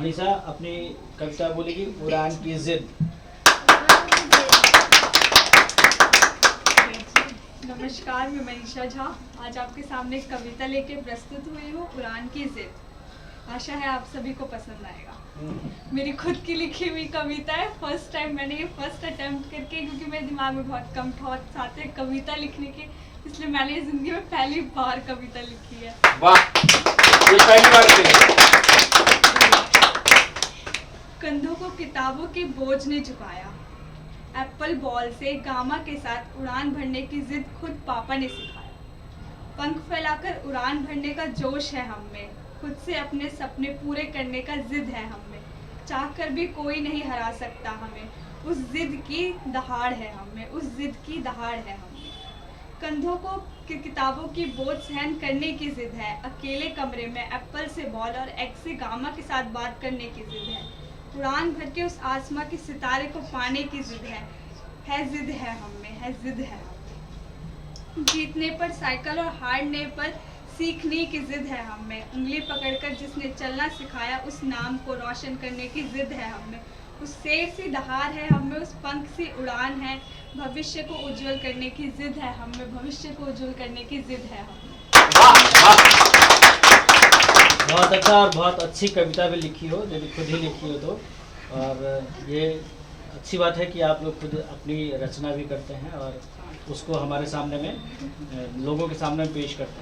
मनीषा अपनी कविता बोलेगी, उड़ान की जिद। नमस्कार, मैं मनीषा झा आज आपके सामने एक कविता लेके प्रस्तुत हुई हूँ, उड़ान की जिद। आशा है आप सभी को पसंद आएगा। मेरी खुद की लिखी हुई कविता है। फर्स्ट टाइम मैंने ये फर्स्ट अटेम्प्ट करके, क्योंकि मेरे दिमाग में बहुत कम थॉट्स आते हैं कविता लिखने के, इसलिए मैंने ये जिंदगी में पहली बार कविता लिखी है। वाह, ये पहली बार की। कंधों को किताबों के बोझ ने झुकाया, एप्पल बॉल से गामा के साथ उड़ान भरने की जिद खुद पापा ने सिखाया। पंख फैलाकर उड़ान भरने का जोश है हम में, खुद से अपने सपने पूरे करने का जिद है हम में। चाह कर भी कोई नहीं हरा सकता हमें, उस जिद की दहाड़ है हम में, उस जिद की दहाड़ है हम में। कंधों को किताबों की बोझ सहन करने की जिद है, अकेले कमरे में एप्पल से बॉल और एक्स से गामा के साथ बात करने की जिद है। उड़ान भर के उस आसमां के सितारे को पाने की जिद है जिद है हम में, है जिद है हम में। जीतने पर साइकिल और हारने पर सीखने की जिद है हम में। उंगली पकड़कर जिसने चलना सिखाया, उस नाम को रोशन करने की जिद है हम में। उस शेर सी दहाड़ है हम में, उस पंख सी उड़ान है, भविष्य को उज्जवल करने की जिद है हम में, भविष्य को उज्जवल करने की जिद है हम में। बहुत अच्छा और बहुत अच्छी कविता भी लिखी हो, यदि खुद ही लिखी हो तो। और ये अच्छी बात है कि आप लोग खुद अपनी रचना भी करते हैं और उसको हमारे सामने में लोगों के सामने पेश करते हैं।